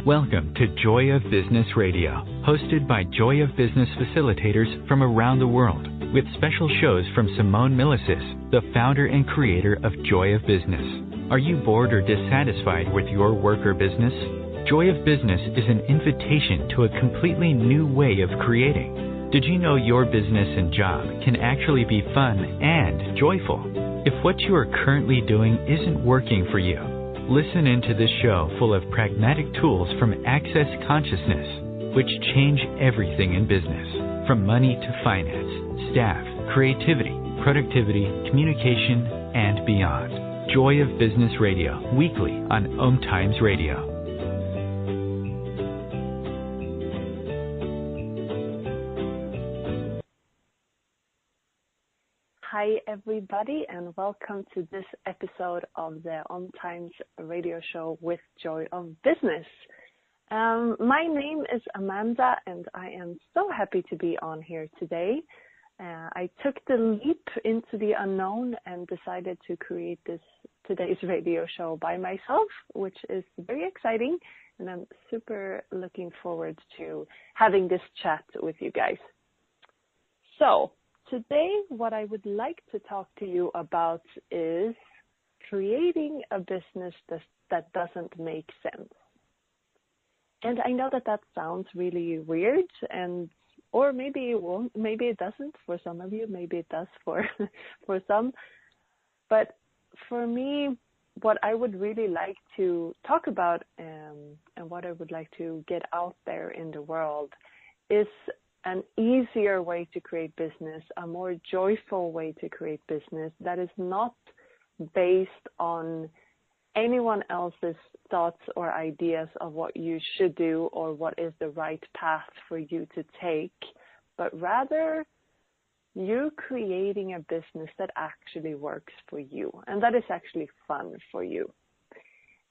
Welcome to Joy of Business Radio, hosted by Joy of Business facilitators from around the world, with special shows from Simone Milasas, the founder and creator of Joy of Business. Are you bored or dissatisfied with your work or business? Joy of Business is an invitation to a completely new way of creating. Did you know your business and job can actually be fun and joyful? If what you are currently doing isn't working for you, listen into this show full of pragmatic tools from Access Consciousness, which change everything in business, from money to finance, staff, creativity, productivity, communication, and beyond. Joy of Business Radio, weekly on OMTimes Radio. Hi everybody, and welcome to this episode of the OMTimes radio show with Joy of Business. My name is Amanda, and I am so happy to be on here today. I took the leap into the unknown and decided to create today's radio show by myself, which is very exciting, and I'm super looking forward to having this chat with you guys. So, today, what I would like to talk to you about is creating a business that doesn't make sense. And I know that sounds really weird, or maybe it won't, maybe it doesn't for some of you, maybe it does for some. But for me, what I would really like to talk about and what I would like to get out there in the world is an easier way to create business, a more joyful way to create business that is not based on anyone else's thoughts or ideas of what you should do or what is the right path for you to take, but rather you creating a business that actually works for you and that is actually fun for you.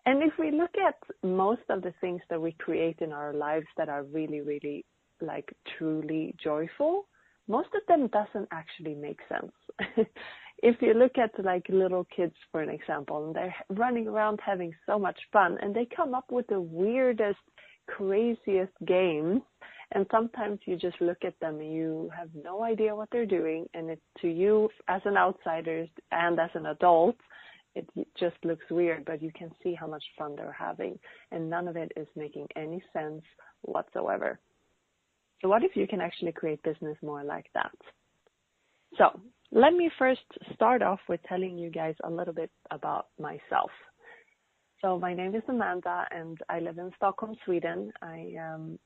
And if we look at most of the things that we create in our lives that are really, really like truly joyful, most of them doesn't actually make sense. If you look at like little kids, for an example, and they're running around having so much fun, and they come up with the weirdest, craziest games, and sometimes you just look at them and you have no idea what they're doing, and it, to you as an outsider and as an adult, it just looks weird, but you can see how much fun they're having, and none of it is making any sense whatsoever. So what if you can actually create business more like that? So let me first start off with telling you guys a little bit about myself. So my name is Amanda, and I live in Stockholm, Sweden. I am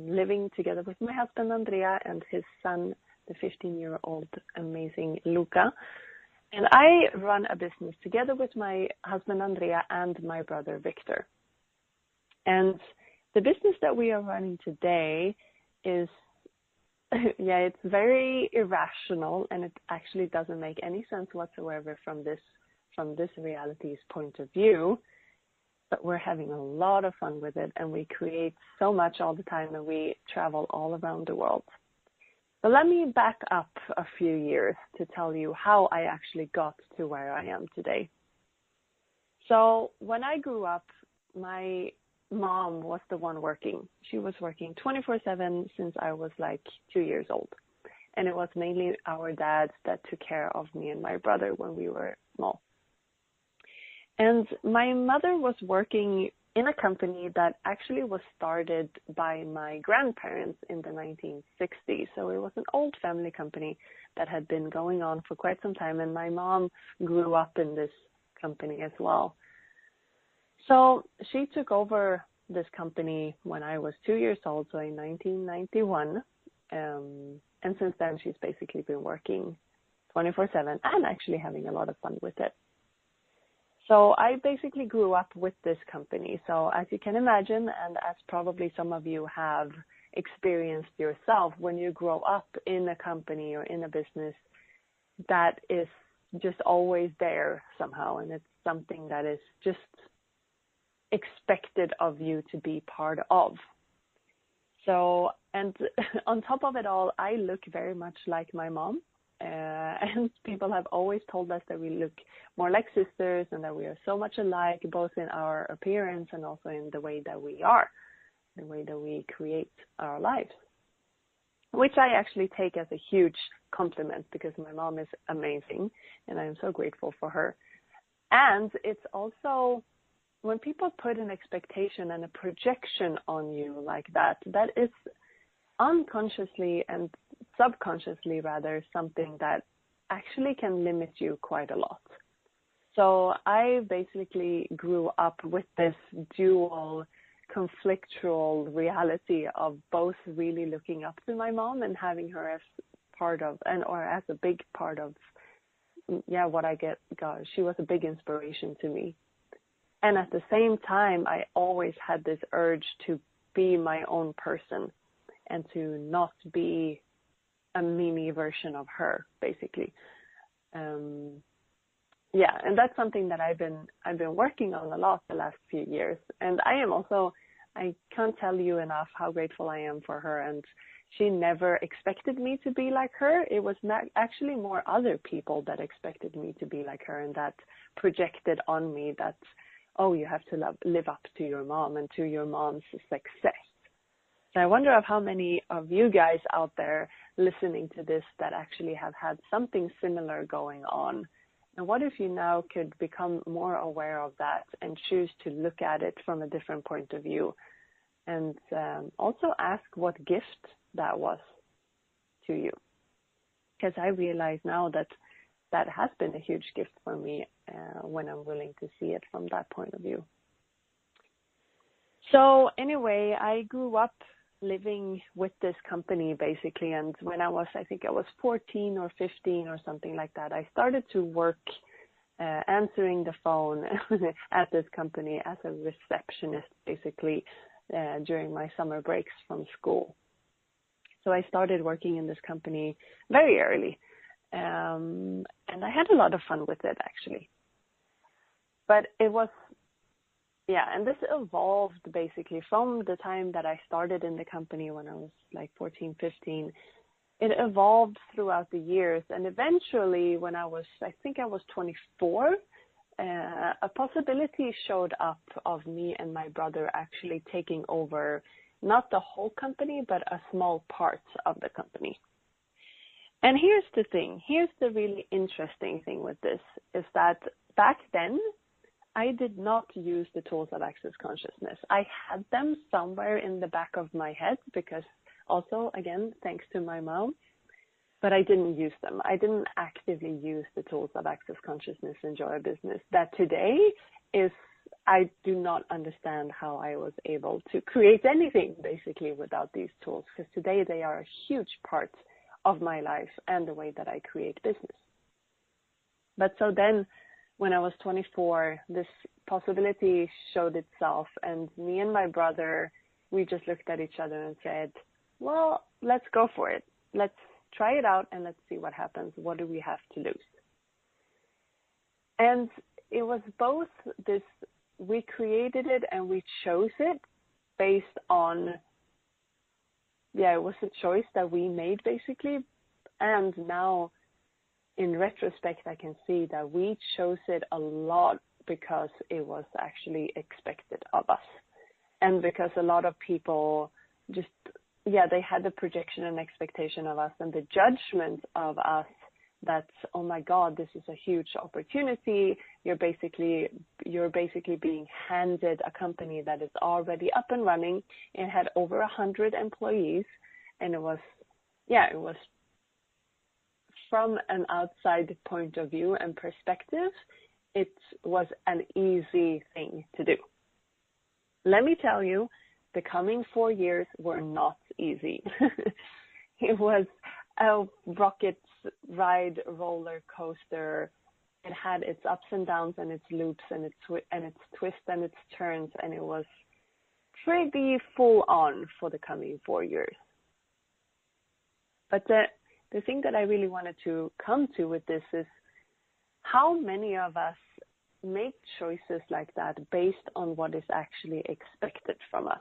living together with my husband, Andrea, and his son, the 15-year-old amazing Luca. And I run a business together with my husband, Andrea, and my brother, Victor. And the business that we are running today is, it's very irrational, and it actually doesn't make any sense whatsoever from this reality's point of view. But we're having a lot of fun with it, and we create so much all the time, and we travel all around the world. But let me back up a few years to tell you how I actually got to where I am today. So when I grew up, my mom was the one working. She was working 24/7 since I was like 2 years old. And it was mainly our dad that took care of me and my brother when we were small. And my mother was working in a company that actually was started by my grandparents in the 1960s. So it was an old family company that had been going on for quite some time. And my mom grew up in this company as well. So she took over this company when I was 2 years old, so in 1991. And since then, she's basically been working 24/7 and actually having a lot of fun with it. So I basically grew up with this company. So as you can imagine, and as probably some of you have experienced yourself, when you grow up in a company or in a business, that is just always there somehow. And it's something that is just expected of you to be part of. So, and on top of it all, I look very much like my mom. And people have always told us that we look more like sisters and that we are so much alike, both in our appearance and also in the way that we are. the way that we create our lives, which I actually take as a huge compliment because my mom is amazing and I'm so grateful for her. And it's also when people put an expectation and a projection on you like that, that is unconsciously and subconsciously rather something that actually can limit you quite a lot. So I basically grew up with this dual conflictual reality of both really looking up to my mom and having her as part of or as a big part of what I got. She was a big inspiration to me. And at the same time, I always had this urge to be my own person and to not be a mini version of her, basically. And that's something that I've been working on a lot the last few years. And I can't tell you enough how grateful I am for her. And she never expected me to be like her. It was actually more other people that expected me to be like her and that projected on me that, oh, you have to live up to your mom and to your mom's success. So I wonder of how many of you guys out there listening to this that actually have had something similar going on. And what if you now could become more aware of that and choose to look at it from a different point of view, and also ask what gift that was to you? Because I realize now that that has been a huge gift for me when I'm willing to see it from that point of view. So anyway, I grew up living with this company basically, and when I was 14 or 15 or something like that, I started to work answering the phone at this company as a receptionist basically during my summer breaks from school. So I started working in this company very early, and I had a lot of fun with it actually. But it was and this evolved basically from the time that I started in the company when I was like 14, 15. It evolved throughout the years. And eventually when I was 24, a possibility showed up of me and my brother actually taking over not the whole company, but a small part of the company. And here's the thing. Here's the really interesting thing with this is that back then, I did not use the tools of Access Consciousness. I had them somewhere in the back of my head because also, again, thanks to my mom, but I didn't use them. I didn't actively use the tools of Access Consciousness and Joy of Business. That today is, I do not understand how I was able to create anything basically without these tools, because today they are a huge part of my life and the way that I create business. But so then, when I was 24, this possibility showed itself, and me and my brother, we just looked at each other and said, well, let's go for it. Let's try it out and let's see what happens. What do we have to lose? And it was both this, we created it and we chose it based on, it was a choice that we made basically. And now, in retrospect, I can see that we chose it a lot because it was actually expected of us. And because a lot of people just, they had the projection and expectation of us and the judgment of us that, oh my God, this is a huge opportunity. You're basically being handed a company that is already up and running. It had over 100 employees, and it was from an outside point of view and perspective, it was an easy thing to do. Let me tell you, the coming 4 years were not easy. It was a rocket ride roller coaster. It had its ups and downs and its loops and its twists and its turns, and it was pretty full on for the coming 4 years. But the thing that I really wanted to come to with this is how many of us make choices like that based on what is actually expected from us.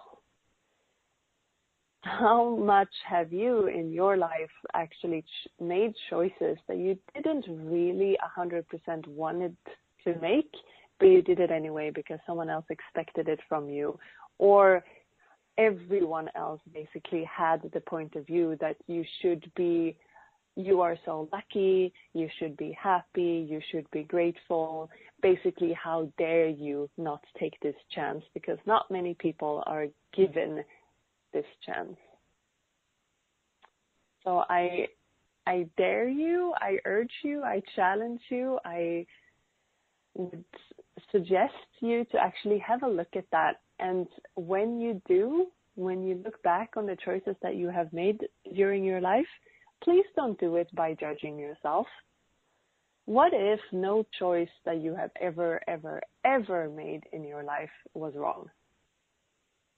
How much have you in your life actually made choices that you didn't really 100% wanted to make, but you did it anyway because someone else expected it from you, or everyone else basically had the point of view that you are so lucky, you should be happy, you should be grateful. Basically, how dare you not take this chance, because not many people are given this chance. So I dare you, I urge you, I challenge you, I would suggest you to actually have a look at that. And when you do, when you look back on the choices that you have made during your life, please don't do it by judging yourself. What if no choice that you have ever made in your life was wrong?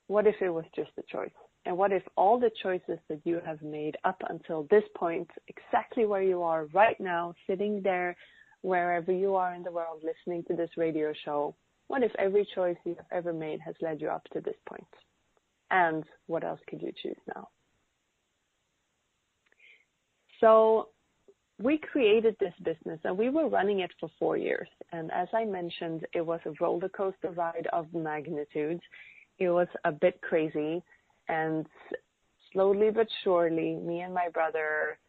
What if it was just a choice? And what if all the choices that you have made up until this point, exactly where you are right now, sitting there, wherever you are in the world listening to this radio show, what if every choice you have ever made has led you up to this point? And what else could you choose now? So we created this business and we were running it for 4 years. And as I mentioned, it was a roller coaster ride of magnitude. It was a bit crazy. And slowly but surely, me and my brother,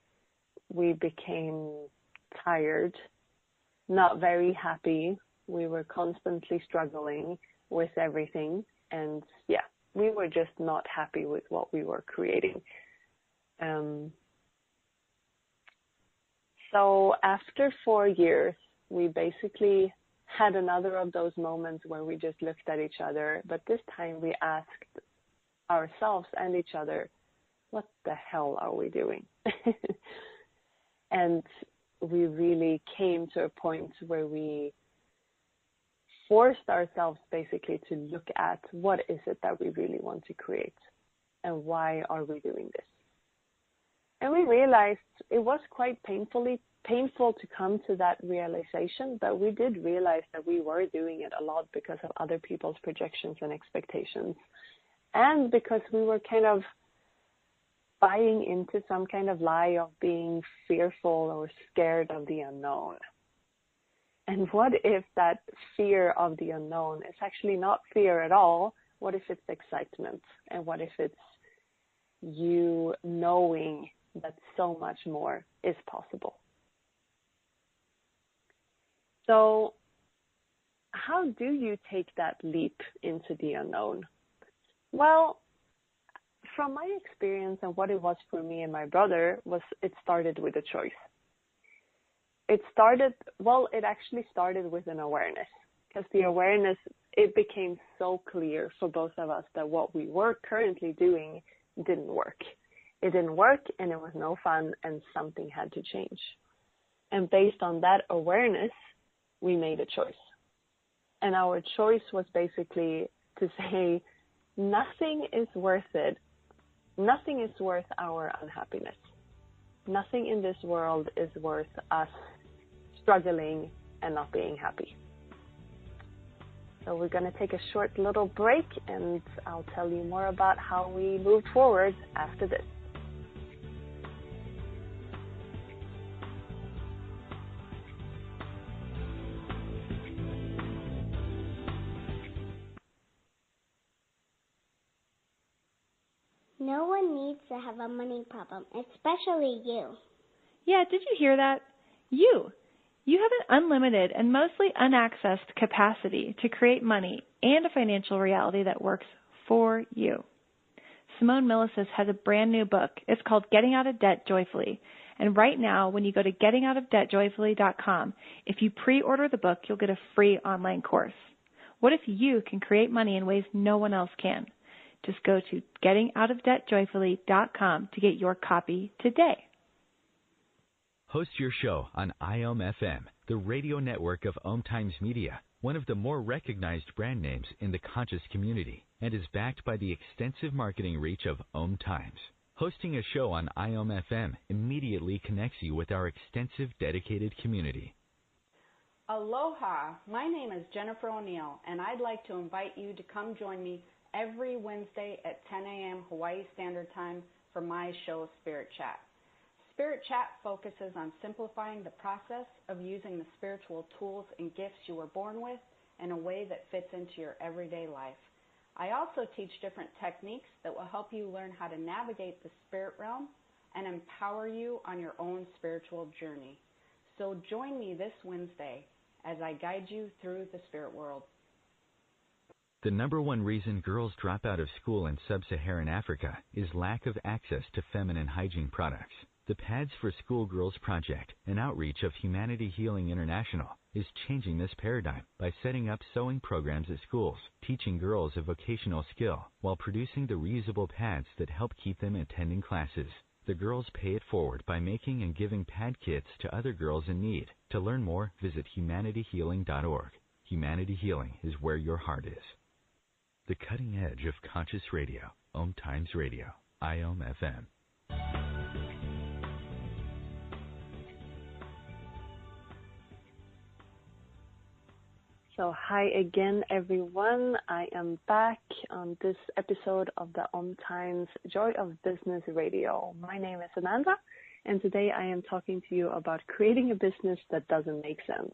we became tired, not very happy. We were constantly struggling with everything. And yeah, we were just not happy with what we were creating. So after 4 years, we basically had another of those moments where we just looked at each other, but this time we asked ourselves and each other, what the hell are we doing? And we really came to a point where we forced ourselves basically to look at what is it that we really want to create and why are we doing this? And we realized it was quite painful to come to that realization, but we did realize that we were doing it a lot because of other people's projections and expectations, and because we were kind of buying into some kind of lie of being fearful or scared of the unknown. And what if that fear of the unknown is actually not fear at all? What if it's excitement? And what if it's you knowing that so much more is possible? So how do you take that leap into the unknown? Well, from my experience and what it was for me and my brother was it started with a choice. It actually started with an awareness, because the awareness, it became so clear for both of us that what we were currently doing didn't work. It didn't work and it was no fun and something had to change. And based on that awareness, we made a choice. And our choice was basically to say, nothing is worth it. Nothing is worth our unhappiness. Nothing in this world is worth us struggling and not being happy. So we're going to take a short little break and I'll tell you more about how we moved forward after this. No one needs to have a money problem, especially you. Yeah, did you hear that? You have an unlimited and mostly unaccessed capacity to create money and a financial reality that works for you. Simone Milasas has a brand new book. It's called Getting Out of Debt Joyfully. And right now, when you go to gettingoutofdebtjoyfully.com, if you pre-order the book, you'll get a free online course. What if you can create money in ways no one else can? Just go to gettingoutofdebtjoyfully.com to get your copy today. Host your show on FM, the radio network of OMTimes Media, one of the more recognized brand names in the conscious community, and is backed by the extensive marketing reach of OMTimes. Hosting a show on FM immediately connects you with our extensive dedicated community. Aloha, my name is Jennifer O'Neill, and I'd like to invite you to come join me every Wednesday at 10 a.m. Hawaii Standard Time for my show, Spirit Chat. Spirit Chat focuses on simplifying the process of using the spiritual tools and gifts you were born with in a way that fits into your everyday life. I also teach different techniques that will help you learn how to navigate the spirit realm and empower you on your own spiritual journey. So join me this Wednesday as I guide you through the spirit world. The number one reason girls drop out of school in sub-Saharan Africa is lack of access to feminine hygiene products. The Pads for Schoolgirls Project, an outreach of Humanity Healing International, is changing this paradigm by setting up sewing programs at schools, teaching girls a vocational skill, while producing the reusable pads that help keep them attending classes. The girls pay it forward by making and giving pad kits to other girls in need. To learn more, visit humanityhealing.org. Humanity Healing is where your heart is. The cutting edge of conscious radio, OMTimes Radio, IOM FM. So hi again, everyone. I am back on this episode of the OMTimes Joy of Business Radio. My name is Amanda, and today I am talking to you about creating a business that doesn't make sense.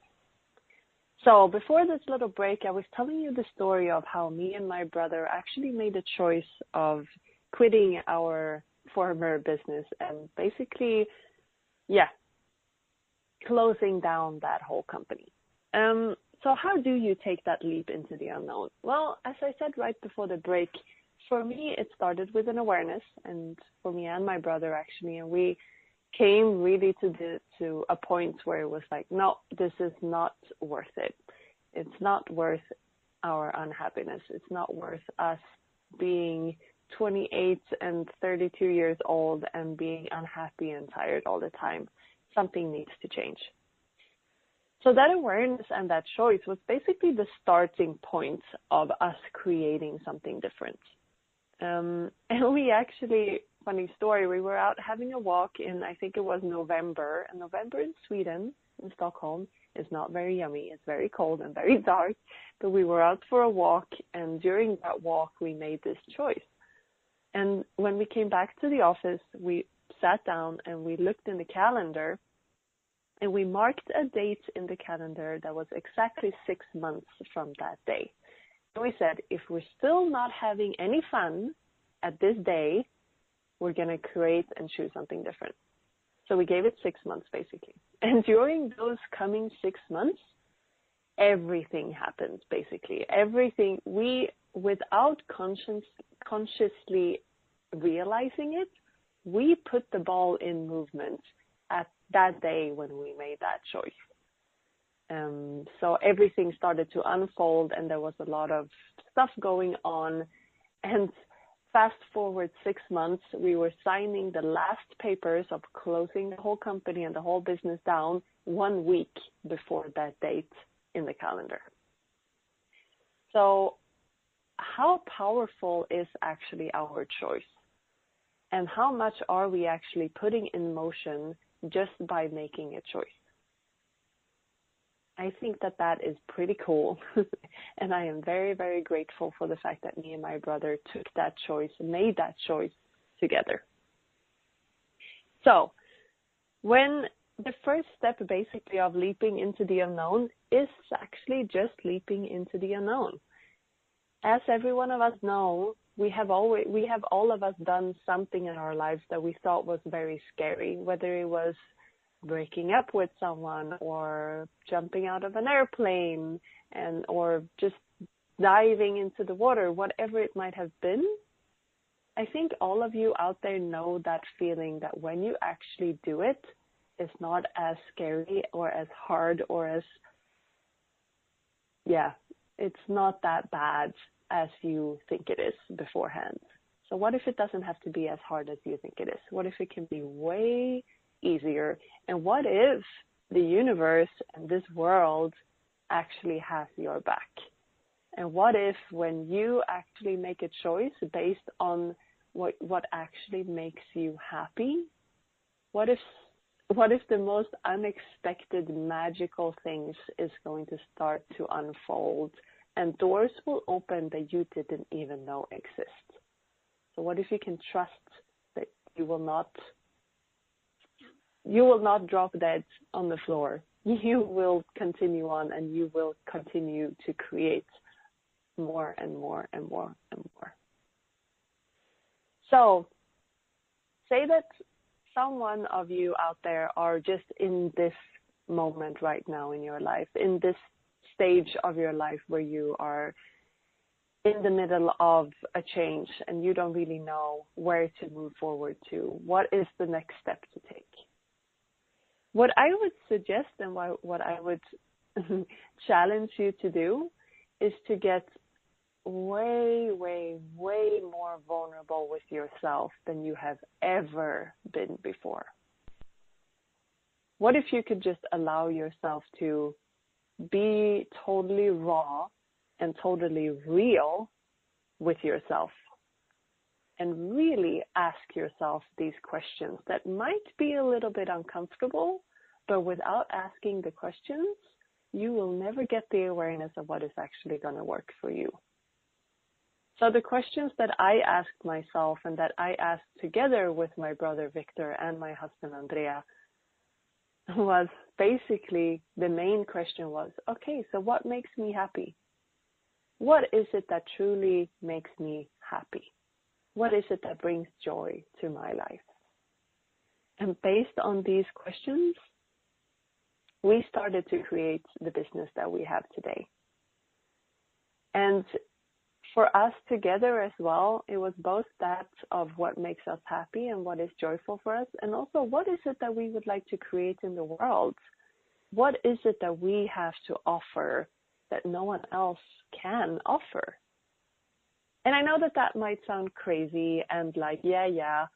So before this little break, I was telling you the story of how me and my brother actually made a choice of quitting our former business and basically, closing down that whole company. So how do you take that leap into the unknown? Well, as I said right before the break, for me, it started with an awareness, and for me and my brother actually, and we came really to a point where it was like, no, this is not worth it. It's not worth our unhappiness. It's not worth us being 28 and 32 years old and being unhappy and tired all the time. Something needs to change. So that awareness and that choice was basically the starting point of us creating something different. And we actually, funny story, we were out having a walk in, I think it was November. And November in Sweden, in Stockholm, is not very yummy. It's very cold and very dark. But we were out for a walk, and during that walk, we made this choice. And when we came back to the office, we sat down and we looked in the calendar, and we marked a date in the calendar that was exactly 6 months from that day. And we said, if we're still not having any fun at this day, we're going to create and choose something different. So we gave it 6 months, basically. And during those coming 6 months, everything happened, basically. Everything, we, without consciously realizing it, we put the ball in movement at that day when we made that choice. So everything started to unfold, and there was a lot of stuff going on. And fast forward 6 months, we were signing the last papers of closing the whole company and the whole business down 1 week before that date in the calendar. So how powerful is actually our choice? And how much are we actually putting in motion just by making a choice? I think that is pretty cool. And I am very, very grateful for the fact that me and my brother took that choice and made that choice together. So when the first step basically of leaping into the unknown is actually just leaping into the unknown. As every one of us know, we have all of us done something in our lives that we thought was very scary, whether it was breaking up with someone or jumping out of an airplane or just diving into the water, whatever it might have been. I think all of you out there know that feeling that when you actually do it, it's not as scary or as hard or as, it's not that bad as you think it is beforehand. So what if it doesn't have to be as hard as you think it is? What if it can be way easier? And what if the universe and this world actually has your back? And what if when you actually make a choice based on what actually makes you happy, what if the most unexpected magical things is going to start to unfold and doors will open that you didn't even know exist? So what if you can trust that you will not drop dead on the floor? You will continue on and you will continue to create more and more and more and more. So, say that someone of you out there are just in this moment right now in your life, in this stage of your life where you are in the middle of a change and you don't really know where to move forward to. What is the next step to take? What I would suggest and what I would challenge you to do is to get way, way, way more vulnerable with yourself than you have ever been before. What if you could just allow yourself to be totally raw and totally real with yourself and really ask yourself these questions that might be a little bit uncomfortable, but without asking the questions, you will never get the awareness of what is actually going to work for you. So the questions that I asked myself and that I asked together with my brother Victor and my husband Andrea was basically, the main question was, okay, so what makes me happy? What is it that truly makes me happy? What is it that brings joy to my life? And based on these questions, we started to create the business that we have today. And for us together as well, it was both that of what makes us happy and what is joyful for us, and also what is it that we would like to create in the world? What is it that we have to offer that no one else can offer? And I know that that might sound crazy and like, yeah,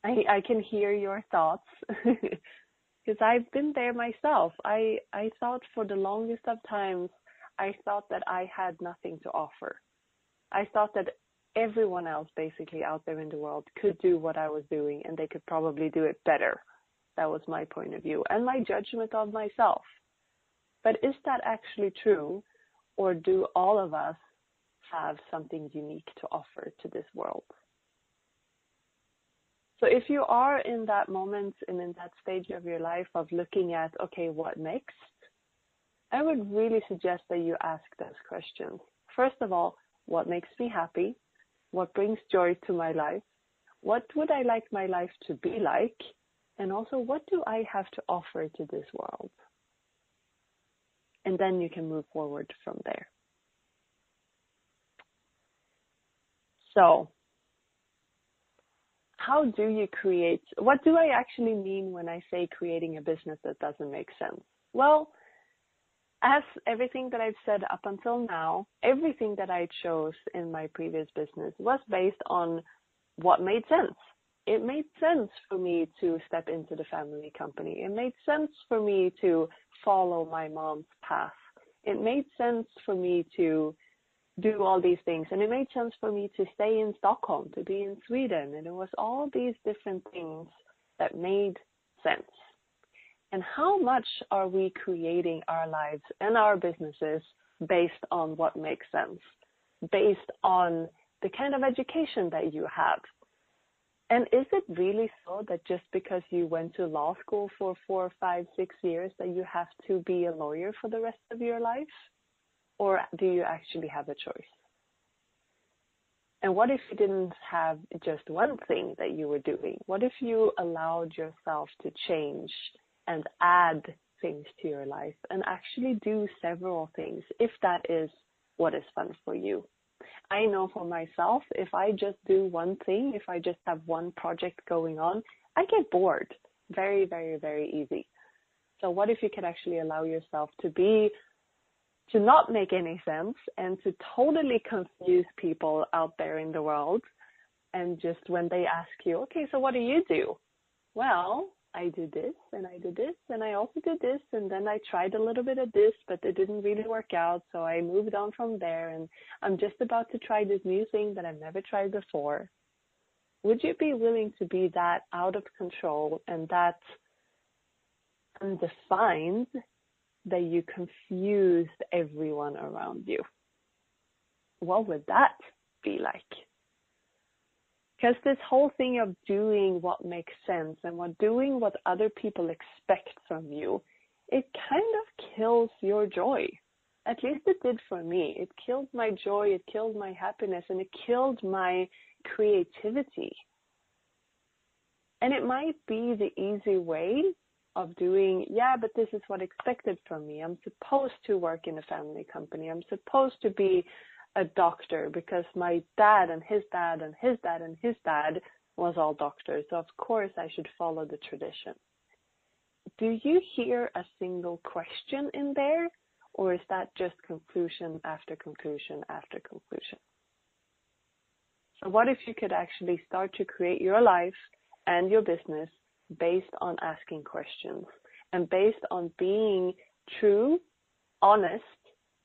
I can hear your thoughts because I've been there myself. I thought for the longest of times, I thought that I had nothing to offer. I thought that everyone else basically out there in the world could do what I was doing and they could probably do it better. That was my point of view and my judgment of myself. But is that actually true, or do all of us have something unique to offer to this world? So if you are in that moment and in that stage of your life of looking at, okay, what next? I would really suggest that you ask those questions. First of all, what makes me happy? What brings joy to my life? What would I like my life to be like? And also, what do I have to offer to this world? And then you can move forward from there. So, how do you create? What do I actually mean when I say creating a business that doesn't make sense? Well, as everything that I've said up until now, everything that I chose in my previous business was based on what made sense. It made sense for me to step into the family company. It made sense for me to follow my mom's path. It made sense for me to do all these things. And it made sense for me to stay in Stockholm, to be in Sweden. And it was all these different things that made sense. And how much are we creating our lives and our businesses based on what makes sense, based on the kind of education that you have? And is it really so that just because you went to law school for 4, 5, 6 years that you have to be a lawyer for the rest of your life? Or do you actually have a choice? And what if you didn't have just one thing that you were doing? What if you allowed yourself to change and add things to your life and actually do several things, if that is what is fun for you? I know for myself, if I just do one thing, if I just have one project going on, I get bored very, very, very easy. So what if you could actually allow yourself to not make any sense and to totally confuse people out there in the world, and just when they ask you, okay, so what do you do? Well, I do this and I do this and I also do this, and then I tried a little bit of this, but it didn't really work out, so I moved on from there, and I'm just about to try this new thing that I've never tried before. Would you be willing to be that out of control and that undefined that you confused everyone around you? What would that be like? Because this whole thing of doing what makes sense and doing what other people expect from you, it kind of kills your joy. At least it did for me. It killed my joy, it killed my happiness, and it killed my creativity. And it might be the easy way of doing, but this is what expected from me. I'm supposed to work in a family company. I'm supposed to be a doctor because my dad and his dad and his dad and his dad was all doctors. So of course I should follow the tradition. Do you hear a single question in there? Or is that just conclusion after conclusion after conclusion? So what if you could actually start to create your life and your business based on asking questions and based on being true, honest,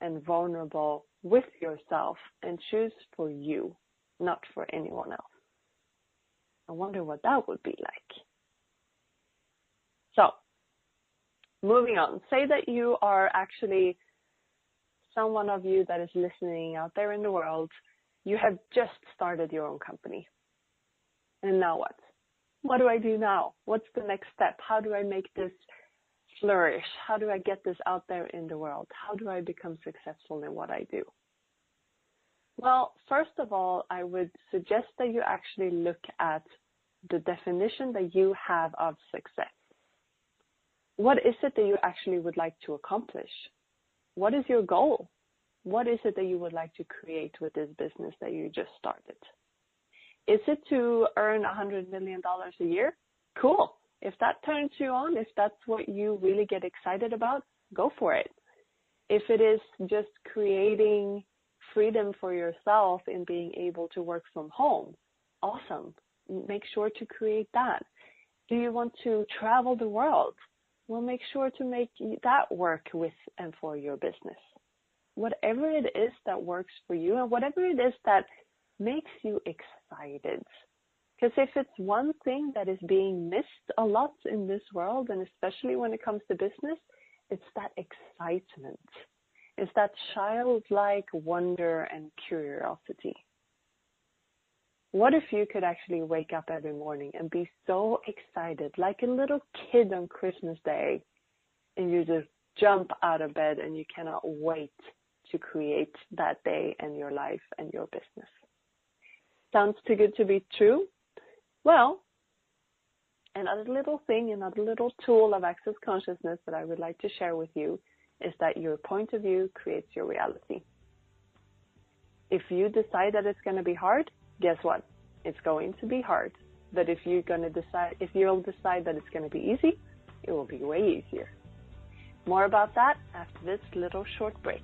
and vulnerable with yourself and choose for you, not for anyone else? I wonder what that would be like. So, moving on. Say that you are actually someone of you that is listening out there in the world. You have just started your own company. And now what? What do I do now? What's the next step? How do I make this flourish? How do I get this out there in the world? How do I become successful in what I do? Well, first of all, I would suggest that you actually look at the definition that you have of success. What is it that you actually would like to accomplish? What is your goal? What is it that you would like to create with this business that you just started? Is it to earn $100 million a year? Cool. If that turns you on, if that's what you really get excited about, go for it. If it is just creating freedom for yourself in being able to work from home, awesome. Make sure to create that. Do you want to travel the world? Well, make sure to make that work with and for your business. Whatever it is that works for you and whatever it is that makes you excited. Because if it's one thing that is being missed a lot in this world, and especially when it comes to business, it's that excitement. It's that childlike wonder and curiosity. What if you could actually wake up every morning and be so excited, like a little kid on Christmas Day, and you just jump out of bed and you cannot wait to create that day and your life and your business? Sounds too good to be true? Well, another little thing, another little tool of Access Consciousness that I would like to share with you is that your point of view creates your reality. If you decide that it's going to be hard, guess what? It's going to be hard. But if you'll decide that it's going to be easy, it will be way easier. More about that after this little short break.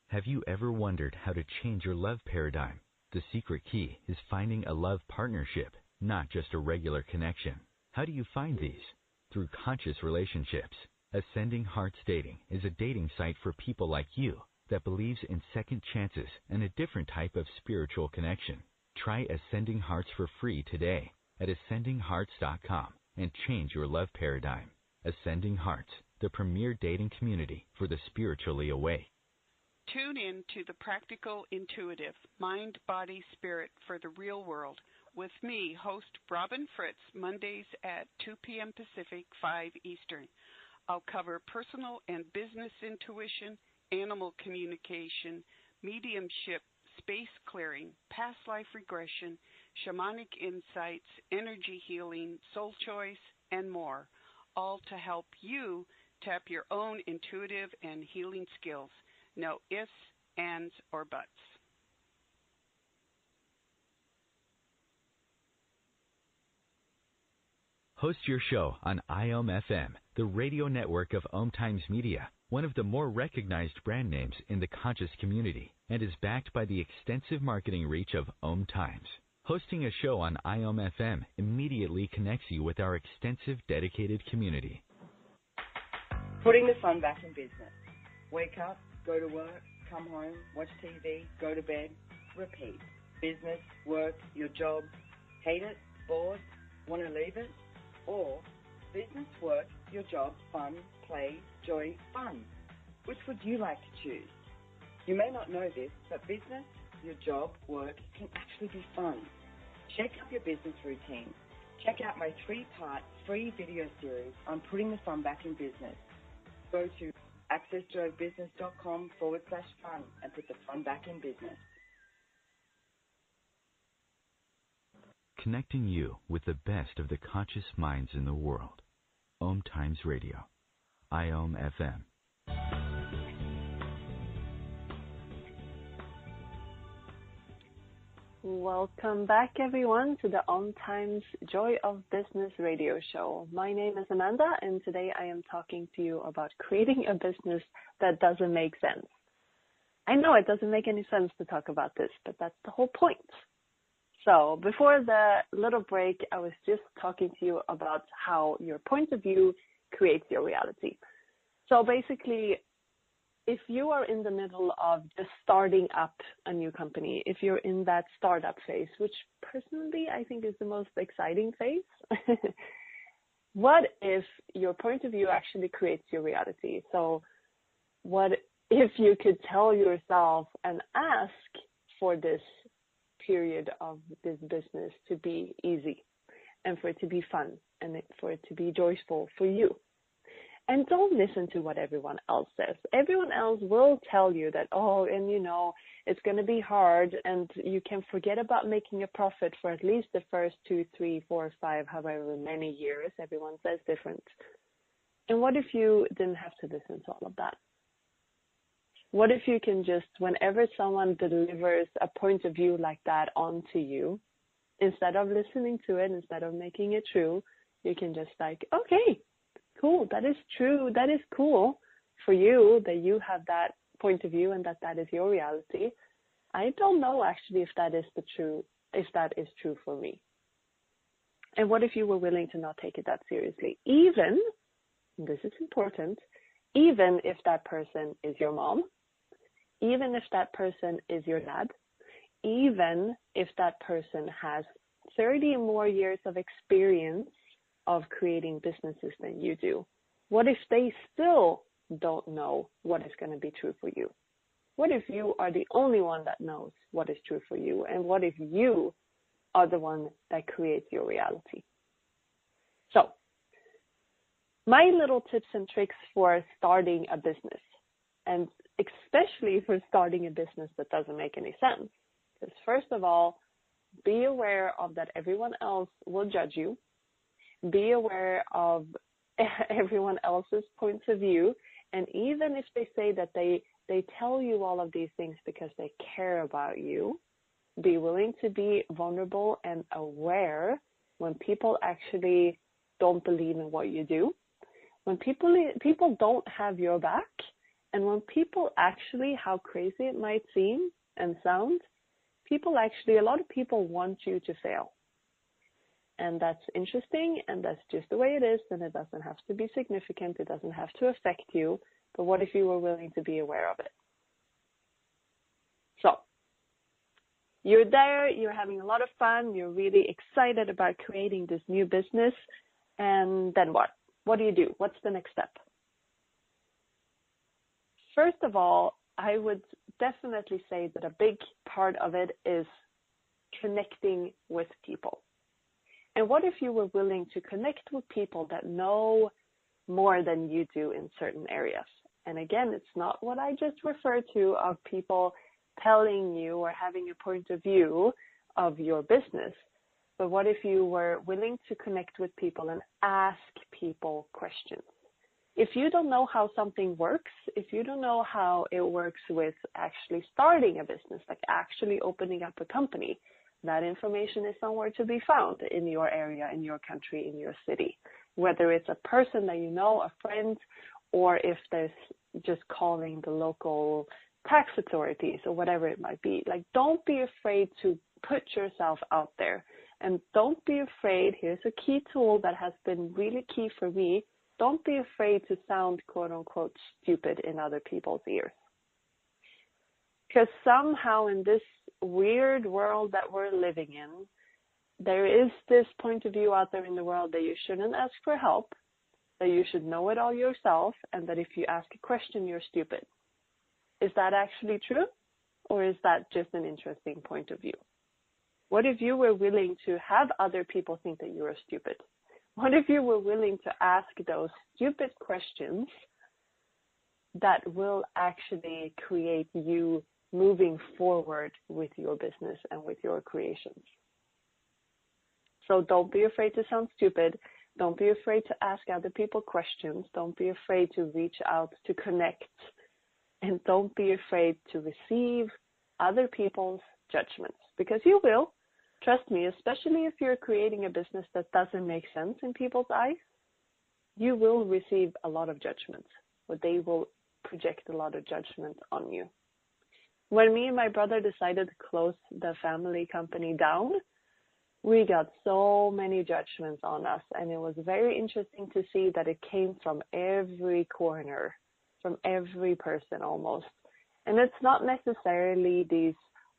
Have you ever wondered how to change your love paradigm? The secret key is finding a love partnership, not just a regular connection. How do you find these? Through conscious relationships. Ascending Hearts Dating is a dating site for people like you that believes in second chances and a different type of spiritual connection. Try Ascending Hearts for free today at ascendinghearts.com and change your love paradigm. Ascending Hearts, the premier dating community for the spiritually awake. Tune in to the Practical Intuitive, Mind, Body, Spirit for the Real World with me, host Robin Fritz, Mondays at 2 p.m. Pacific, 5 Eastern. I'll cover personal and business intuition, animal communication, mediumship, space clearing, past life regression, shamanic insights, energy healing, soul choice, and more, all to help you tap your own intuitive and healing skills. No ifs, ands, or buts. Host your show on IOM-FM, the radio network of OMTimes Media, one of the more recognized brand names in the conscious community, and is backed by the extensive marketing reach of OMTimes. Hosting a show on IOM-FM immediately connects you with our extensive dedicated community. Putting the fun back in business. Wake up, go to work, come home, watch TV, go to bed, repeat. Business, work, your job, hate it, bored, want to leave it? Or business, work, your job, fun, play, joy, fun. Which would you like to choose? You may not know this, but business, your job, work can actually be fun. Shake up your business routine. Check out my 3-part free video series on putting the fun back in business. Go to accessjoybusiness.com/fun and put the fun back in business. Connecting you with the best of the conscious minds in the world. OMTimes Radio. IOM FM. Welcome back, everyone, to the OMTimes Joy of Business radio show. My name is Amanda, and today I am talking to you about creating a business that doesn't make sense. I know it doesn't make any sense to talk about this, but that's the whole point. So before the little break, I was just talking to you about how your point of view creates your reality. So basically, if you are in the middle of just starting up a new company, if you're in that startup phase, which personally I think is the most exciting phase, what if your point of view actually creates your reality? So what if you could tell yourself and ask for this period of this business to be easy and for it to be fun and for it to be joyful for you? And don't listen to what everyone else says. Everyone else will tell you that, it's going to be hard and you can forget about making a profit for at least the first 2, 3, 4, 5, however many years. Everyone says different. And what if you didn't have to listen to all of that? What if you can just, whenever someone delivers a point of view like that onto you, instead of listening to it, instead of making it true, you can just okay, cool, that is true, that is cool for you that you have that point of view and that is your reality. I don't know actually if that is true for me. And what if you were willing to not take it that seriously? Even, this is important, even if that person is your mom, even if that person is your dad, even if that person has 30 more years of experience of creating businesses than you do, what if they still don't know what is going to be true for you? What if you are the only one that knows what is true for you? And what if you are the one that creates your reality? So, my little tips and tricks for starting a business, and especially for starting a business that doesn't make any sense. Because first of all, be aware of that everyone else will judge you. Be aware of everyone else's points of view. And even if they say that they tell you all of these things because they care about you, be willing to be vulnerable and aware when people actually don't believe in what you do, when people don't have your back, and when people actually, how crazy it might seem and sound, a lot of people want you to fail. And that's interesting, and that's just the way it is, and it doesn't have to be significant, it doesn't have to affect you, but what if you were willing to be aware of it? So, you're there, you're having a lot of fun, you're really excited about creating this new business, and then what? What do? What's the next step? First of all, I would definitely say that a big part of it is connecting with people. And what if you were willing to connect with people that know more than you do in certain areas? And again, it's not what I just referred to of people telling you or having a point of view of your business. But what if you were willing to connect with people and ask people questions? If you don't know how something works, if you don't know how it works with actually starting a business, like actually opening up a company, that information is somewhere to be found in your area, in your country, in your city. Whether it's a person that you know, a friend, or if there's just calling the local tax authorities or whatever it might be. Like, don't be afraid to put yourself out there. And don't be afraid, here's a key tool that has been really key for me. Don't be afraid to sound, quote unquote, stupid in other people's ears. Because somehow in this weird world that we're living in, there is this point of view out there in the world that you shouldn't ask for help, that you should know it all yourself, and that if you ask a question, you're stupid. Is that actually true? Or is that just an interesting point of view? What if you were willing to have other people think that you are stupid? What if you were willing to ask those stupid questions that will actually create you moving forward with your business and with your creations? So don't be afraid to sound stupid. Don't be afraid to ask other people questions. Don't be afraid to reach out, to connect. And don't be afraid to receive other people's judgments, because you will. Trust me, especially if you're creating a business that doesn't make sense in people's eyes, you will receive a lot of judgments, or they will project a lot of judgment on you. When me and my brother decided to close the family company down, we got so many judgments on us, and it was very interesting to see that it came from every corner, from every person almost. And it's not necessarily these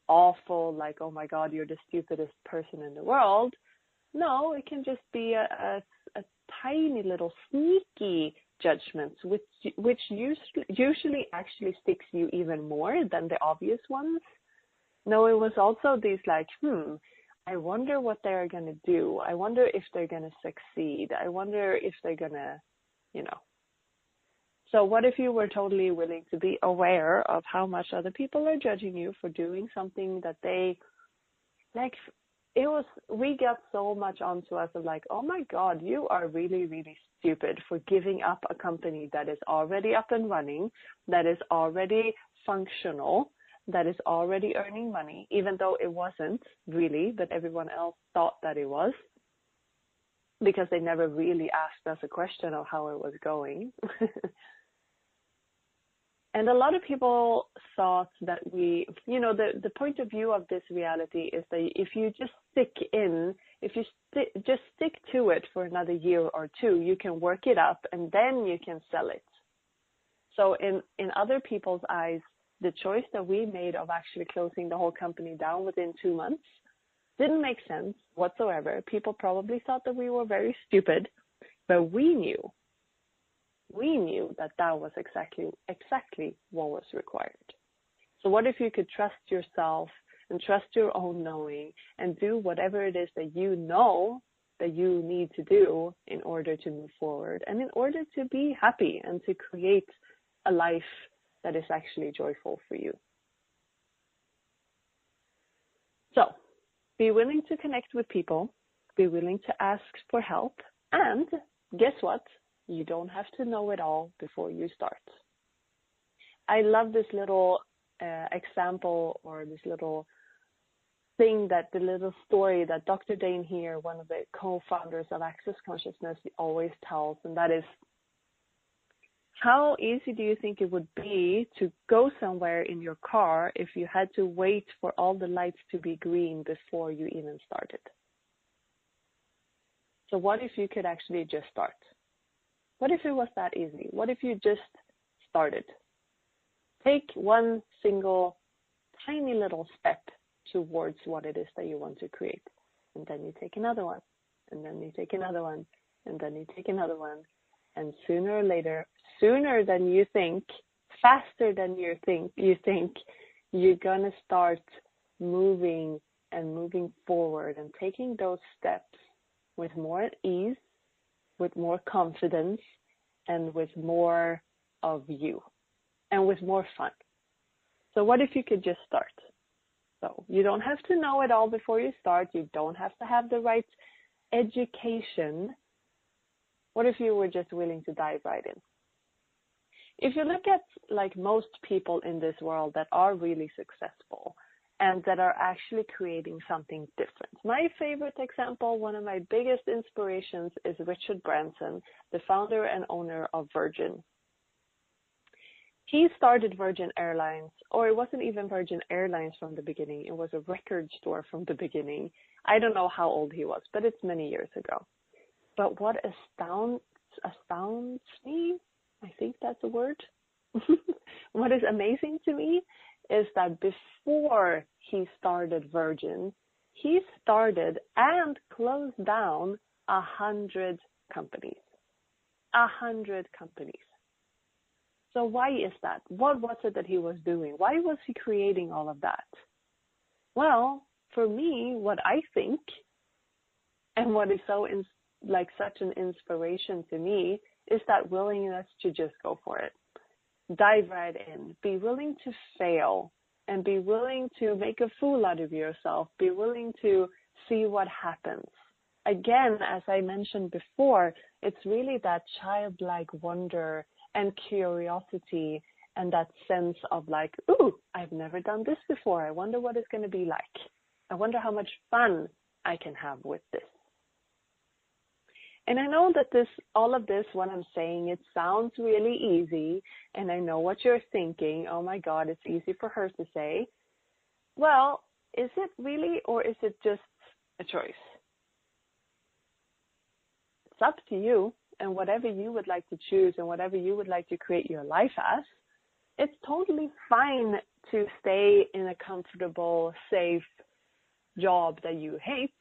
awful, like, oh my God, you're the stupidest person in the world. No, it can just be a tiny little sneaky judgments, which usually actually sticks you even more than the obvious ones. No, it was also these like, I wonder what they're going to do. I wonder if they're going to succeed. I wonder if they're going to, So what if you were totally willing to be aware of how much other people are judging you for doing something that they, we got so much onto us of like, oh my God, you are really, really stupid for giving up a company that is already up and running, that is already functional, that is already earning money, even though it wasn't really, but everyone else thought that it was, because they never really asked us a question of how it was going. And a lot of people thought that the point of view of this reality is that if you just just stick to it for another year or two, you can work it up and then you can sell it. So in other people's eyes, the choice that we made of actually closing the whole company down within 2 months didn't make sense whatsoever. People probably thought that we were very stupid, but we knew that was exactly what was required. So what if you could trust yourself and trust your own knowing and do whatever it is that you know that you need to do in order to move forward and in order to be happy and to create a life that is actually joyful for you. So be willing to connect with people, be willing to ask for help, and guess what? You don't have to know it all before you start. I love this little example, or this little thing, the little story that Dr. Dane here, one of the co-founders of Access Consciousness, always tells, and that is, how easy do you think it would be to go somewhere in your car if you had to wait for all the lights to be green before you even started? So what if you could actually just start? What if it was that easy? What if you just started? Take one single tiny little step towards what it is that you want to create. And then you take another one. And then you take another one. And then you take another one. And sooner or later, sooner than you think, faster than you think, you're going to start moving and moving forward and taking those steps with more ease, with more confidence, and with more of you, and with more fun. So what if you could just start? So you don't have to know it all before you start. You don't have to have the right education. What if you were just willing to dive right in? If you look at like most people in this world that are really successful and that are actually creating something different. My favorite example, one of my biggest inspirations, is Richard Branson, the founder and owner of Virgin. He started Virgin Airlines, or it wasn't even Virgin Airlines from the beginning. It was a record store from the beginning. I don't know how old he was, but it's many years ago. But what astounds me, I think that's a word. What is amazing to me is that before he started Virgin, he started and closed down 100 companies. 100 companies. So why is that? What was it that he was doing? Why was he creating all of that? Well, for me, what I think, and what is so such an inspiration to me, is that willingness to just go for it. Dive right in. Be willing to fail and be willing to make a fool out of yourself. Be willing to see what happens. Again, as I mentioned before, it's really that childlike wonder and curiosity and that sense of like, ooh, I've never done this before. I wonder what it's going to be like. I wonder how much fun I can have with this. And I know that all of this, what I'm saying, it sounds really easy. And I know what you're thinking. Oh my God, it's easy for her to say. Well, is it really, or is it just a choice? It's up to you, and whatever you would like to choose and whatever you would like to create your life as, it's totally fine to stay in a comfortable, safe job that you hate.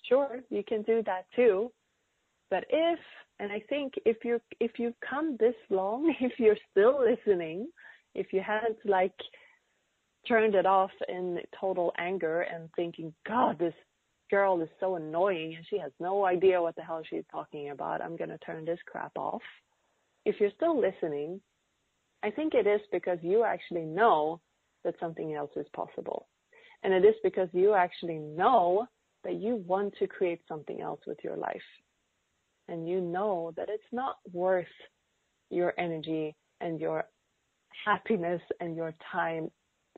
Sure, you can do that too. But I think if you've come this long, if you're still listening, if you haven't turned it off in total anger and thinking, God, this girl is so annoying and she has no idea what the hell she's talking about, I'm going to turn this crap off. If you're still listening, I think it is because you actually know that something else is possible. And it is because you actually know that you want to create something else with your life. And you know that it's not worth your energy and your happiness and your time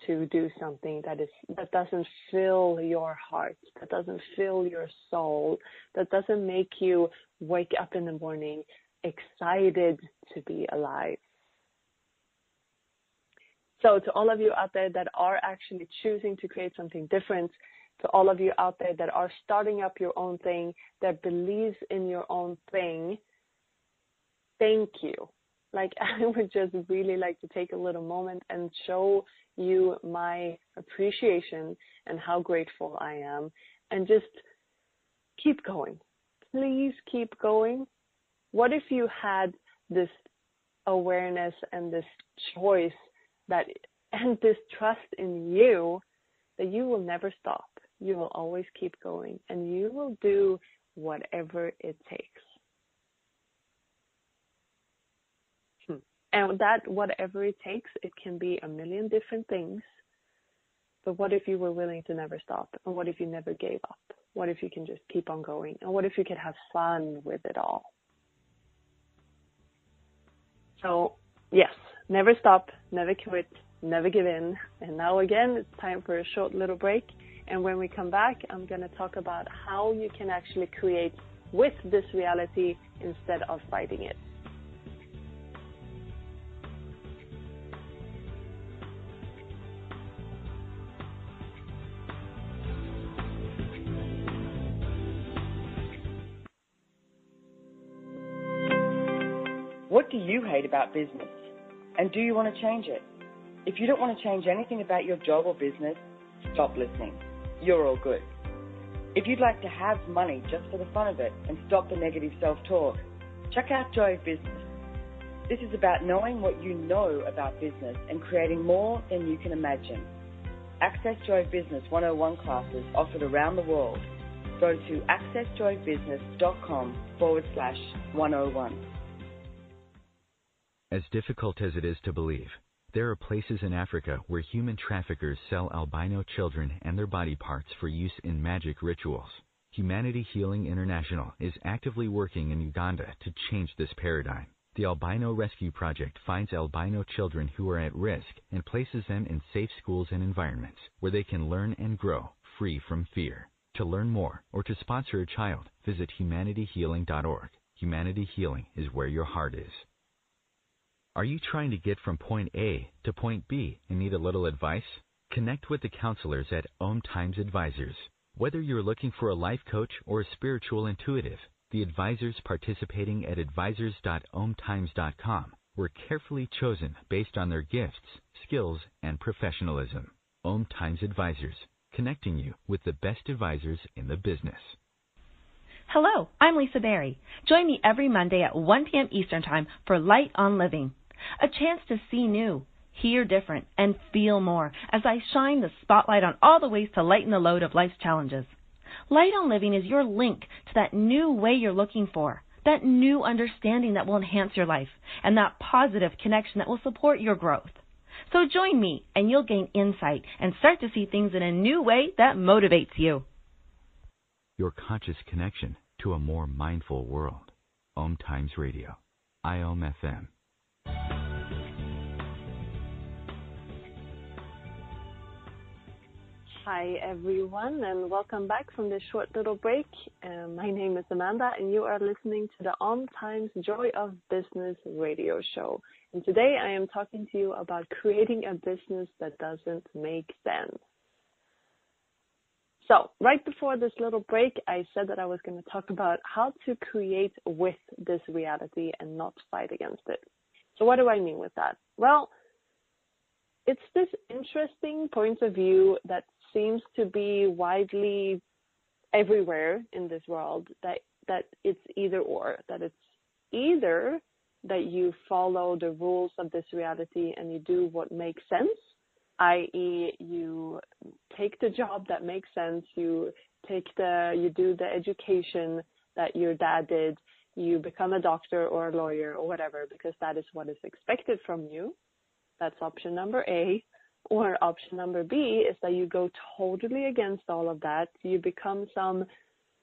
to do something that doesn't fill your heart, that doesn't fill your soul, that doesn't make you wake up in the morning excited to be alive. So to all of you out there that are actually choosing to create something different, to all of you out there that are starting up your own thing, that believes in your own thing, thank you. I would just really like to take a little moment and show you my appreciation and how grateful I am, and just keep going. Please keep going. What if you had this awareness and this choice and this trust in you that you will never stop? You will always keep going, and you will do whatever it takes. And that whatever it takes, it can be a million different things. But what if you were willing to never stop? And what if you never gave up? What if you can just keep on going? And what if you could have fun with it all? So, yes, never stop, never quit, never give in. And now again, it's time for a short little break. And when we come back, I'm going to talk about how you can actually create with this reality instead of fighting it. What do you hate about business? And do you want to change it? If you don't want to change anything about your job or business, stop listening. You're all good. If you'd like to have money just for the fun of it and stop the negative self-talk, check out Joy of Business. This is about knowing what you know about business and creating more than you can imagine. Access Joy of Business 101 classes offered around the world. Go to accessjoyofbusiness.com/101. As difficult as it is to believe, there are places in Africa where human traffickers sell albino children and their body parts for use in magic rituals. Humanity Healing International is actively working in Uganda to change this paradigm. The Albino Rescue Project finds albino children who are at risk and places them in safe schools and environments where they can learn and grow free from fear. To learn more or to sponsor a child, visit humanityhealing.org. Humanity Healing is where your heart is. Are you trying to get from point A to point B and need a little advice? Connect with the counselors at OMTimes Advisors. Whether you're looking for a life coach or a spiritual intuitive, the advisors participating at advisors.omtimes.com were carefully chosen based on their gifts, skills, and professionalism. OMTimes Advisors, connecting you with the best advisors in the business. Hello, I'm Lisa Berry. Join me every Monday at 1 p.m. Eastern Time for Light on Living. A chance to see new, hear different, and feel more as I shine the spotlight on all the ways to lighten the load of life's challenges. Light on Living is your link to that new way you're looking for, that new understanding that will enhance your life, and that positive connection that will support your growth. So join me, and you'll gain insight and start to see things in a new way that motivates you. Your conscious connection to a more mindful world. OMTimes Radio. IOM FM. Hi everyone, and welcome back from this short little break. My name is Amanda, and you are listening to the OMTimes Joy of Business radio show. And today I am talking to you about creating a business that doesn't make sense. So right before this little break, I said that I was going to talk about how to create with this reality and not fight against it. So what do I mean with that? Well, it's this interesting point of view that seems to be widely everywhere in this world, that it's either or, that it's either that you follow the rules of this reality and you do what makes sense, i.e. you take the job that makes sense, you do the education that your dad did, you become a doctor or a lawyer or whatever, because that is what is expected from you. That's option number A. Or option number B is that you go totally against all of that. You become some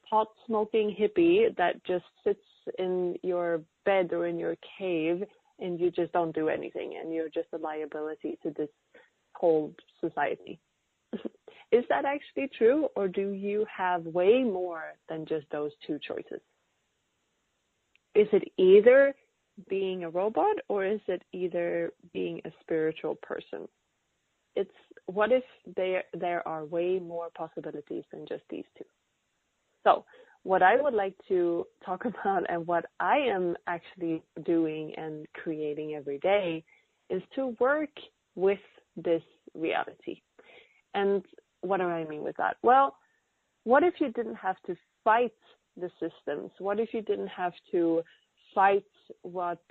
pot-smoking hippie that just sits in your bed or in your cave and you just don't do anything and you're just a liability to this whole society. Is that actually true, or do you have way more than just those two choices? Is it either being a robot, or is it either being a spiritual person? It's what if there are way more possibilities than just these two? So what I would like to talk about, and what I am actually doing and creating every day, is to work with this reality. And what do I mean with that? Well, what if you didn't have to fight the systems? What if you didn't have to fight what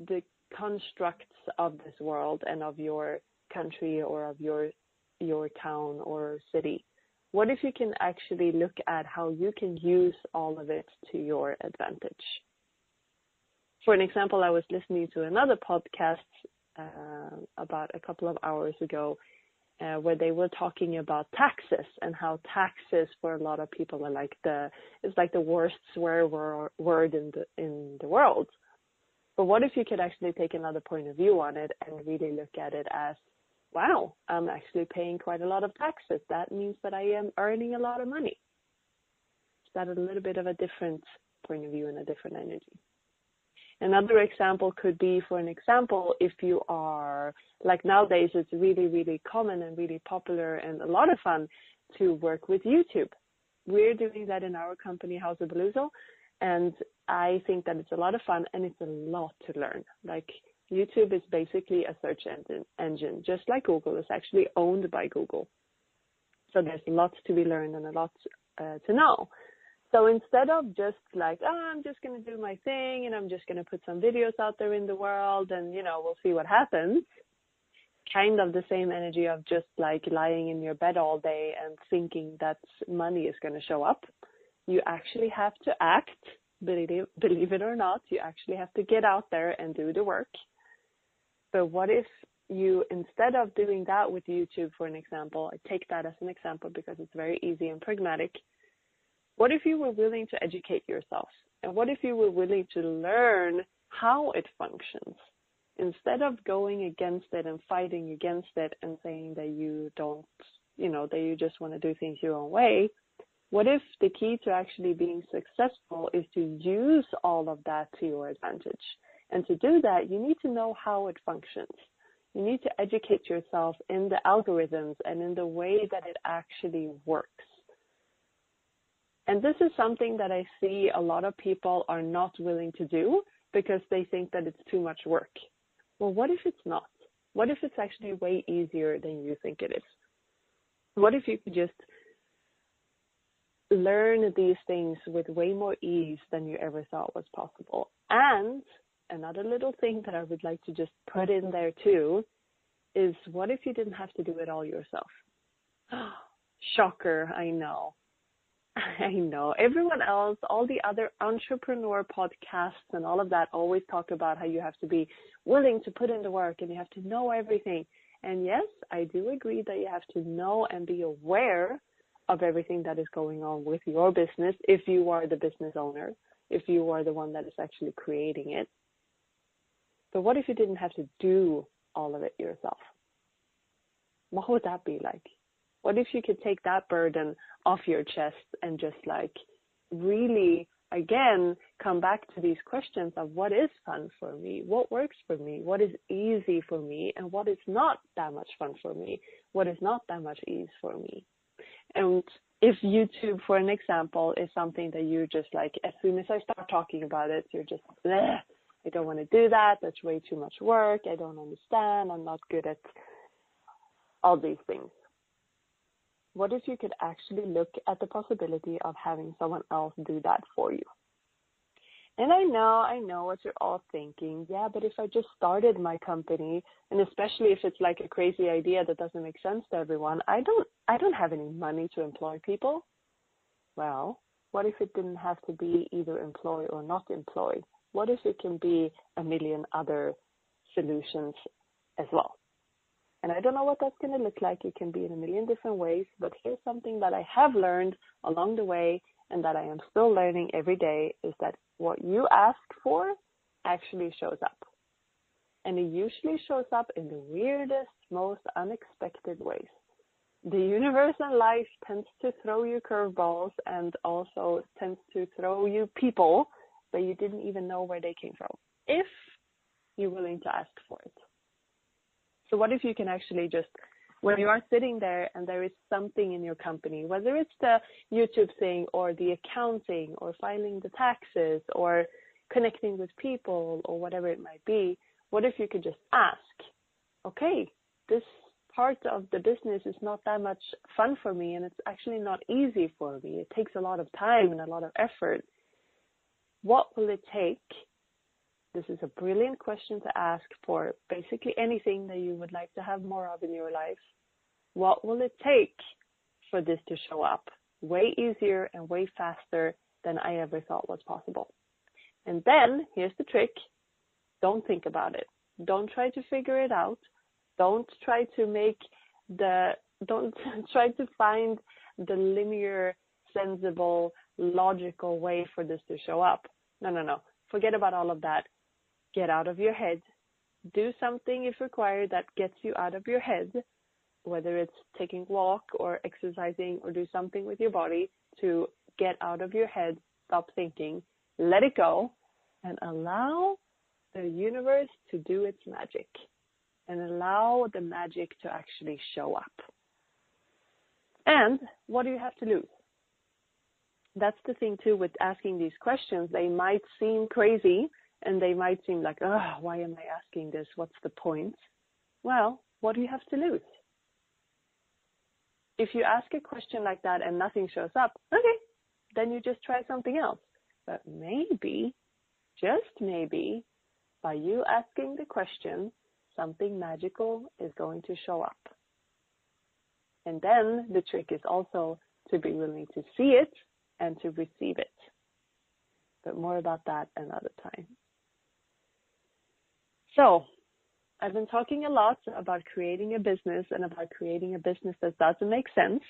the constructs of this world and of your country or of your town or city? What if you can actually look at how you can use all of it to your advantage? For an example, I was listening to another podcast about a couple of hours ago where they were talking about taxes and how taxes for a lot of people are it's like the worst swear word in the world. But what if you could actually take another point of view on it and really look at it as, wow, I'm actually paying quite a lot of taxes. That means that I am earning a lot of money. Is that a little bit of a different point of view and a different energy? Another example could be, for an example, if you are, like nowadays, it's really, really common and really popular and a lot of fun to work with YouTube. We're doing that in our company, Anderson Belluso, and I think that it's a lot of fun and it's a lot to learn. Like, YouTube is basically a search engine, just like Google. Is actually owned by Google. So there's lots to be learned and a lot to know. So instead of just like, I'm just going to do my thing and I'm just going to put some videos out there in the world and, we'll see what happens, kind of the same energy of just like lying in your bed all day and thinking that money is going to show up. You actually have to act, believe it or not, you actually have to get out there and do the work. But what if you, instead of doing that with YouTube, for an example, I take that as an example because it's very easy and pragmatic. What if you were willing to educate yourself? And what if you were willing to learn how it functions? Instead of going against it and fighting against it and saying that you don't, that you just want to do things your own way, what if the key to actually being successful is to use all of that to your advantage? And to do that, you need to know how it functions. You need to educate yourself in the algorithms and in the way that it actually works. And this is something that I see a lot of people are not willing to do because they think that it's too much work. Well, what if it's not? What if it's actually way easier than you think it is? What if you could just learn these things with way more ease than you ever thought was possible? And another little thing that I would like to just put in there too is, what if you didn't have to do it all yourself? Shocker, I know. I know. Everyone else, all the other entrepreneur podcasts and all of that always talk about how you have to be willing to put in the work and you have to know everything. And yes, I do agree that you have to know and be aware of everything that is going on with your business if you are the business owner, if you are the one that is actually creating it. But what if you didn't have to do all of it yourself? What would that be like? What if you could take that burden off your chest and just like really, again, come back to these questions of what is fun for me, what works for me, what is easy for me, and what is not that much fun for me, what is not that much ease for me. And if YouTube, for an example, is something that you just like, as soon as I start talking about it, you're just, I don't want to do that, that's way too much work, I don't understand, I'm not good at all these things. What if you could actually look at the possibility of having someone else do that for you? And I know what you're all thinking. Yeah, but if I just started my company, and especially if it's like a crazy idea that doesn't make sense to everyone, I don't have any money to employ people. Well, what if it didn't have to be either employ or not employ? What if it can be a million other solutions as well? And I don't know what that's going to look like. It can be in a million different ways, but here's something that I have learned along the way and that I am still learning every day is that what you ask for actually shows up. And it usually shows up in the weirdest, most unexpected ways. The universe and life tends to throw you curveballs and also tends to throw you people that you didn't even know where they came from, if you're willing to ask for it. So what if you can actually just, when you are sitting there and there is something in your company, whether it's the YouTube thing or the accounting or filing the taxes or connecting with people or whatever it might be, what if you could just ask, okay, this part of the business is not that much fun for me and it's actually not easy for me. It takes a lot of time and a lot of effort. What will it take? This is a brilliant question to ask for basically anything that you would like to have more of in your life. What will it take for this to show up way easier and way faster than I ever thought was possible? And then here's the trick. Don't think about it. Don't try to figure it out. Don't try to find the linear, sensible, logical way for this to show up. No. Forget about all of that. Get out of your head. Do something if required that gets you out of your head, whether it's taking a walk or exercising or do something with your body to get out of your head, stop thinking, let it go, and allow the universe to do its magic and allow the magic to actually show up. And what do you have to lose? That's the thing too with asking these questions. They might seem crazy and they might seem like, why am I asking this? What's the point? Well, what do you have to lose? If you ask a question like that and nothing shows up, okay, then you just try something else. But maybe, just maybe, by you asking the question, something magical is going to show up. And then the trick is also to be willing to see it and to receive it. But more about that another time. So, I've been talking a lot about creating a business and about creating a business that doesn't make sense.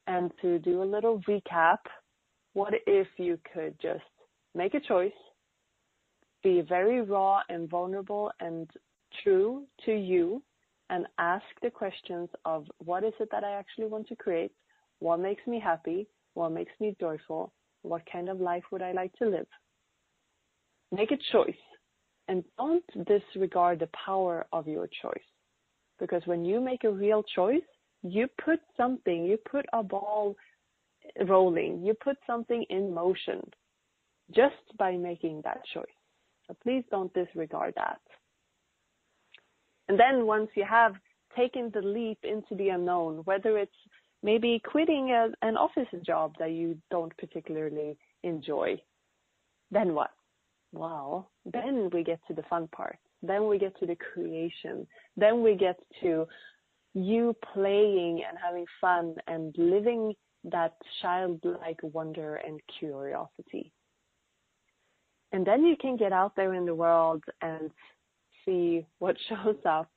And to do a little recap, what if you could just make a choice, be very raw and vulnerable and true to you, and ask the questions of what is it that I actually want to create, what makes me happy, what makes me joyful, what kind of life would I like to live. Make a choice. And don't disregard the power of your choice. Because when you make a real choice, you put a ball rolling, you put something in motion just by making that choice. So please don't disregard that. And then once you have taken the leap into the unknown, whether it's maybe quitting an office job that you don't particularly enjoy, then what? well, then we get to the fun part. Then we get to the creation. Then we get to you playing and having fun and living that childlike wonder and curiosity. And then you can get out there in the world and see what shows up.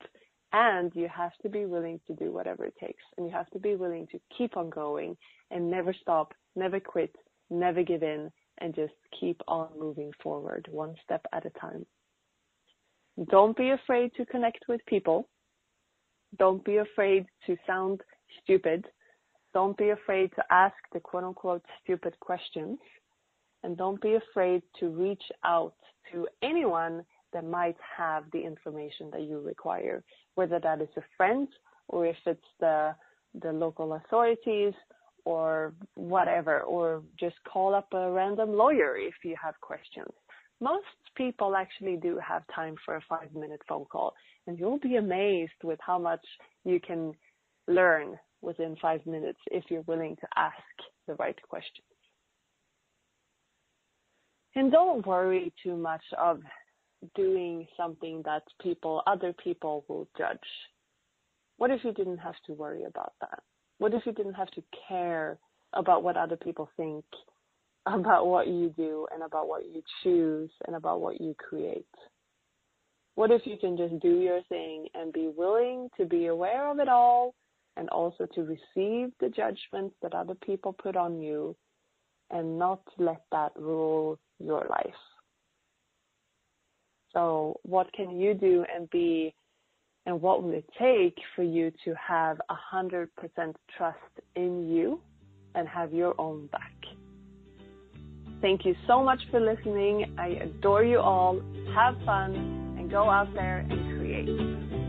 And you have to be willing to do whatever it takes. And you have to be willing to keep on going and never stop, never quit, never give in, and just keep on moving forward one step at a time. Don't be afraid to connect with people. Don't be afraid to sound stupid. Don't be afraid to ask the quote-unquote stupid questions. And don't be afraid to reach out to anyone that might have the information that you require, whether that is a friend or if it's the local authorities or whatever, or just call up a random lawyer if you have questions. Most people actually do have time for a 5-minute phone call, and you'll be amazed with how much you can learn within 5 minutes if you're willing to ask the right questions. And don't worry too much of doing something that other people will judge. What if you didn't have to worry about that? What if you didn't have to care about what other people think, about what you do and about what you choose and about what you create? What if you can just do your thing and be willing to be aware of it all and also to receive the judgments that other people put on you and not let that rule your life? So what can you do and be, and what will it take for you to have 100% trust in you and have your own back? Thank you so much for listening. I adore you all. Have fun and go out there and create.